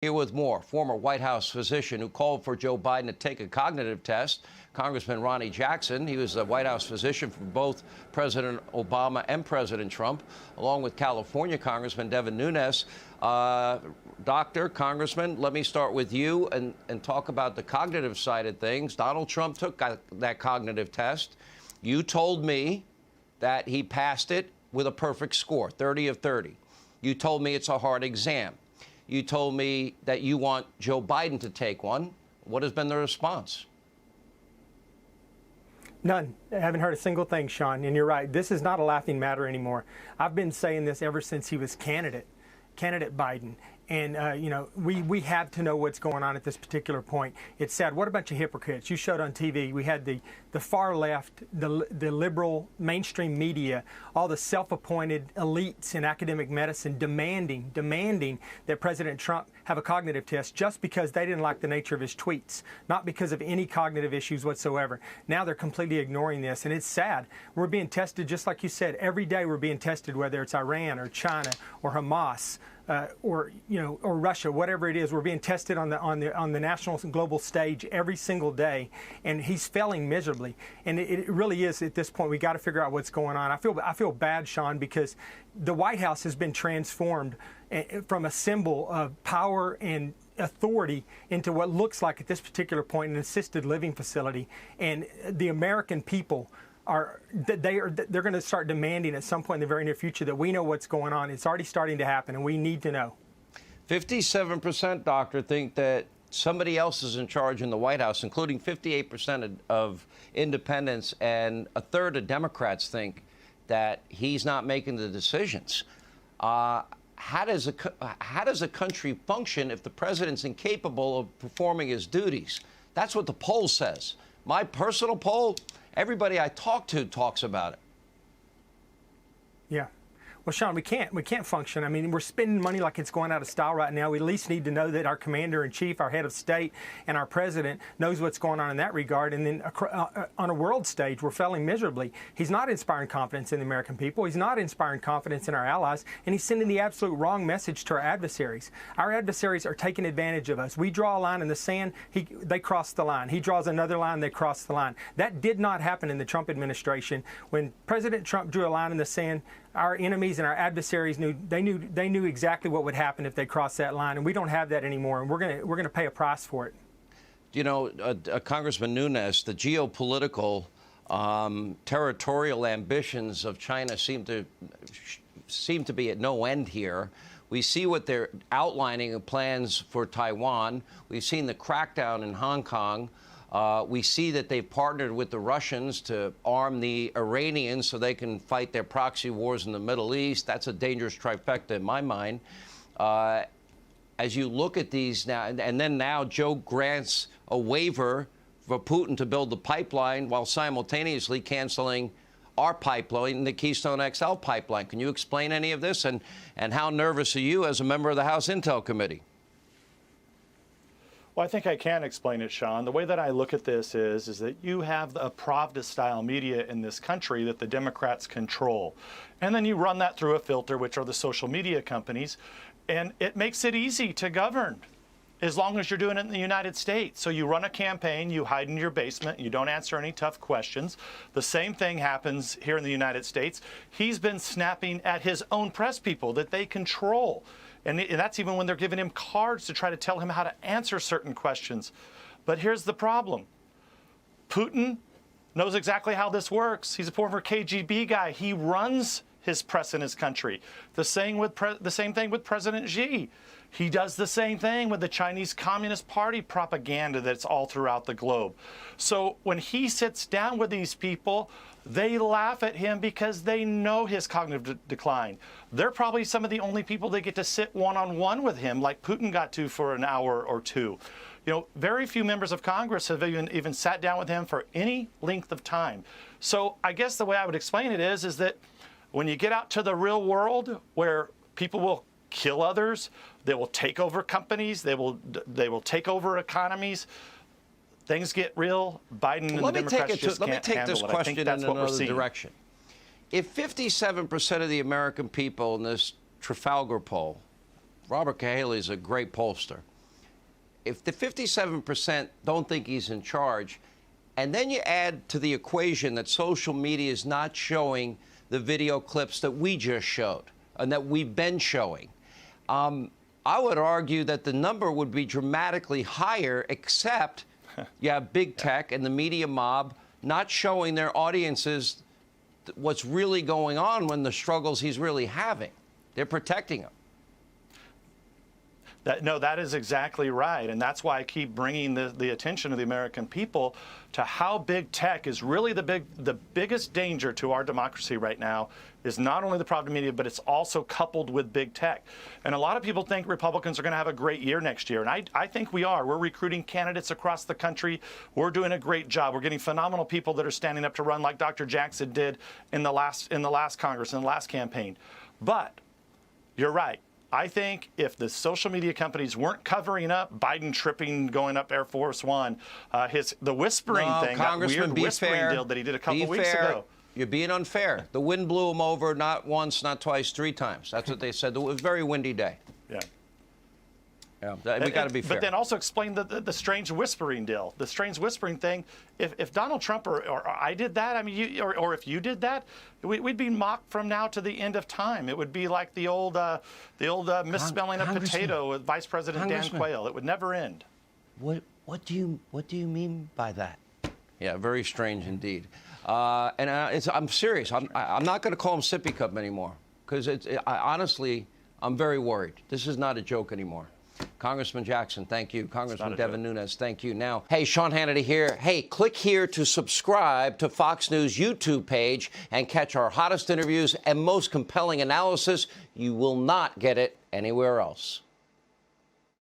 Here with more, former White House physician who called for Joe Biden to take a cognitive test, Congressman Ronnie Jackson. He was a White House physician for both President Obama and President Trump, along with California Congressman Devin Nunes. Doctor, Congressman, let me start with you and talk about the cognitive side of things. Donald Trump took that cognitive test. You told me that he passed it with a perfect score, 30 of 30. You told me it's a hard exam. You told me that you want Joe Biden to take one. What has been the response? None. I haven't heard a single thing, Sean. And you're right. This is not a laughing matter anymore. I've been saying this ever since he was candidate Biden. And, we have to know what's going on at this particular point. It's sad. What a bunch of hypocrites. You showed on TV, we had the far left, the liberal mainstream media, all the self-appointed elites in academic medicine demanding that President Trump have a cognitive test just because they didn't like the nature of his tweets, not because of any cognitive issues whatsoever. Now they're completely ignoring this, and it's sad. We're being tested, just like you said, every day we're being tested, whether it's Iran or China or Hamas. Or Russia, whatever it is, we're being tested on the national and global stage every single day, and he's failing miserably. And it really is at this point. We got to figure out what's going on. I feel bad, Sean, because the White House has been transformed from a symbol of power and authority into what looks like at this particular point an assisted living facility, and the American people. They're going to start demanding at some point in the very near future that we know what's going on. It's already starting to happen, and we need to know. 57%, doctor, think that somebody else is in charge in the White House, including 58% of independents, and a third of Democrats think that he's not making the decisions. How does a country function if the president's incapable of performing his duties? That's what the poll says. My personal poll, everybody I talk to talks about it. Yeah. Well, Sean, we can't function. I mean, we're spending money like it's going out of style right now. We at least need to know that our commander-in-chief, our head of state, and our president knows what's going on in that regard. And then on a world stage, we're failing miserably. He's not inspiring confidence in the American people. He's not inspiring confidence in our allies. And he's sending the absolute wrong message to our adversaries. Our adversaries are taking advantage of us. We draw a line in the sand, they cross the line. He draws another line, they cross the line. That did not happen in the Trump administration. When President Trump drew a line in the sand, our enemies and our adversaries knew exactly what would happen if they crossed that line, and we don't have that anymore, and we're gonna pay a price for it. You know, Congressman Nunes, the geopolitical territorial ambitions of China seem to be at no end here. We see what they're outlining of plans for Taiwan. We've seen the crackdown in Hong Kong. We see that they've partnered with the Russians to arm the Iranians so they can fight their proxy wars in the Middle East. That's a dangerous trifecta in my mind. As you look at these now, and then now Joe grants a waiver for Putin to build the pipeline while simultaneously canceling our pipeline, the Keystone XL pipeline. Can you explain any of this? And how nervous are you as a member of the House Intel Committee? Well, I think I can explain it, Sean. The way that I look at this is that you have a Pravda-style media in this country that the Democrats control. And then you run that through a filter, which are the social media companies, and it makes it easy to govern as long as you're doing it in the United States. So you run a campaign, you hide in your basement, you don't answer any tough questions. The same thing happens here in the United States. He's been snapping at his own press people that they control. And that's even when they're giving him cards to try to tell him how to answer certain questions. But here's the problem. Putin knows exactly how this works. He's a former KGB guy. He runs his press in his country. The same thing with President Xi. He does the same thing with the Chinese Communist Party propaganda that's all throughout the globe. So when he sits down with these people, they laugh at him because they know his cognitive decline. They're probably some of the only people that get to sit one-on-one with him, like Putin got to for an hour or two. You know, very few members of Congress have even sat down with him for any length of time. So I guess the way I would explain it is that when you get out to the real world where people will kill others, they will take over companies, they will take over economies, things get real. Biden and the Democrats just can't handle it. Let me take this question in another direction. If 57% of the American people in this Trafalgar poll, Robert Cahaly is a great pollster, if the 57% don't think he's in charge, and then you add to the equation that social media is not showing the video clips that we just showed and that we've been showing, I would argue that the number would be dramatically higher, except you have big tech and the media mob not showing their audiences what's really going on when the struggles he's really having. They're protecting him. That is exactly right. And that's why I keep bringing the attention of the American people to how big tech is really the biggest danger to our democracy right now is not only the private media, but it's also coupled with big tech. And a lot of people think Republicans are going to have a great year next year. And I think we are. We're recruiting candidates across the country. We're doing a great job. We're getting phenomenal people that are standing up to run like Dr. Jackson did in the last Congress, in the last campaign. But you're right. I think if the social media companies weren't covering up Biden tripping, going up Air Force One, the whispering thing, that weird whispering deal that he did a couple weeks ago. You're being unfair. The wind blew him over not once, not twice, 3 times. That's what they said. It was a very windy day. Yeah. Yeah, we got to be fair. But then also explain the strange whispering deal. The strange whispering thing. If Donald Trump or I did that, I mean, or if you did that, we'd be mocked from now to the end of time. It would be like the old misspelling of potato with Vice President Dan Quayle. It would never end. What do you mean by that? Yeah, very strange indeed. I'm serious. I'm not going to call him sippy cup anymore because honestly, I'm very worried. This is not a joke anymore. Congressman Jackson, thank you. Congressman Devin Nunes, thank you. Now, hey, Sean Hannity here. Hey, click here to subscribe to Fox News YouTube page and catch our hottest interviews and most compelling analysis. You will not get it anywhere else.